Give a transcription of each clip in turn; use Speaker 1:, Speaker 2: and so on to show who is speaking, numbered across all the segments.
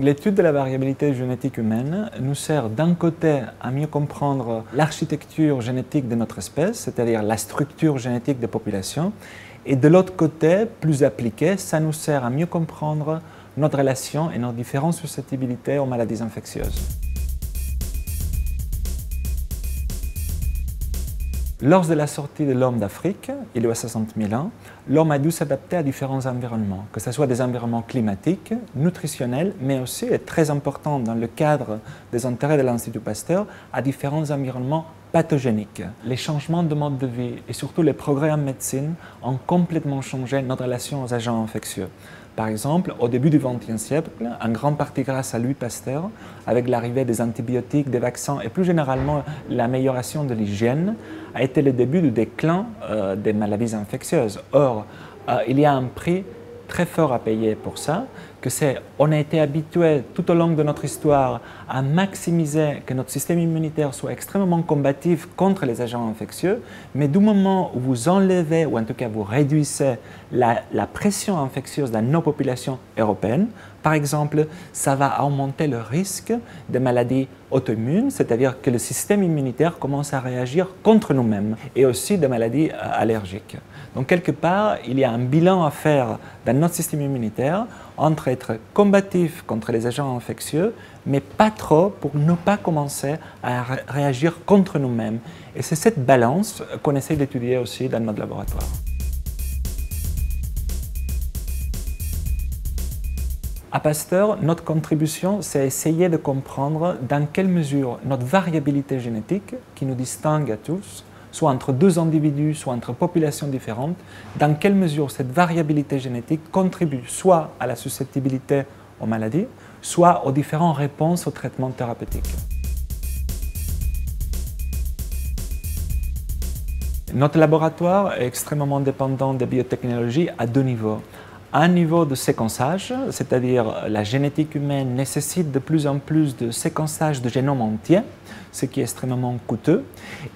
Speaker 1: L'étude de la variabilité génétique humaine nous sert d'un côté à mieux comprendre l'architecture génétique de notre espèce, c'est-à-dire la structure génétique des populations, et de l'autre côté, plus appliqué, ça nous sert à mieux comprendre notre relation et nos différentes susceptibilités aux maladies infectieuses. Lors de la sortie de l'homme d'Afrique, il y a 60 000 ans, l'homme a dû s'adapter à différents environnements, que ce soit des environnements climatiques, nutritionnels, mais aussi, et très important dans le cadre des intérêts de l'Institut Pasteur, à différents environnements pathogéniques. Les changements de mode de vie et surtout les progrès en médecine ont complètement changé notre relation aux agents infectieux. Par exemple, au début du XXe siècle, en grande partie grâce à Louis Pasteur, avec l'arrivée des antibiotiques, des vaccins et plus généralement l'amélioration de l'hygiène, a été le début du déclin des maladies infectieuses. Or, il y a un prix très fort à payer pour ça, que c'est on a été habitué tout au long de notre histoire à maximiser que notre système immunitaire soit extrêmement combatif contre les agents infectieux, mais du moment où vous enlevez, ou en tout cas vous réduisez la pression infectieuse dans nos populations européennes, par exemple, ça va augmenter le risque de maladies auto-immunes, c'est-à-dire que le système immunitaire commence à réagir contre nous-mêmes, et aussi de maladies allergiques. Donc quelque part, il y a un bilan à faire dans notre système immunitaire entre être combatif contre les agents infectieux, mais pas trop pour ne pas commencer à réagir contre nous-mêmes. Et c'est cette balance qu'on essaie d'étudier aussi dans notre laboratoire. À Pasteur, notre contribution, c'est essayer de comprendre dans quelle mesure notre variabilité génétique, qui nous distingue à tous, soit entre deux individus, soit entre populations différentes, dans quelle mesure cette variabilité génétique contribue soit à la susceptibilité aux maladies, soit aux différentes réponses aux traitements thérapeutiques. Notre laboratoire est extrêmement dépendant des biotechnologies à deux niveaux. Un niveau de séquençage, c'est-à-dire la génétique humaine nécessite de plus en plus de séquençage de génome entier, ce qui est extrêmement coûteux.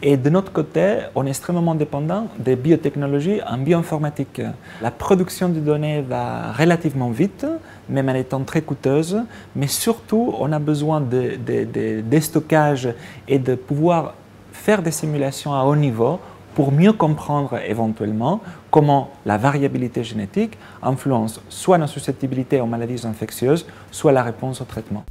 Speaker 1: Et de notre côté, on est extrêmement dépendant des biotechnologies en bioinformatique. La production de données va relativement vite, même en étant très coûteuse, mais surtout, on a besoin de stockage et de pouvoir faire des simulations à haut niveau pour mieux comprendre éventuellement comment la variabilité génétique influence soit nos susceptibilités aux maladies infectieuses, soit la réponse au traitement.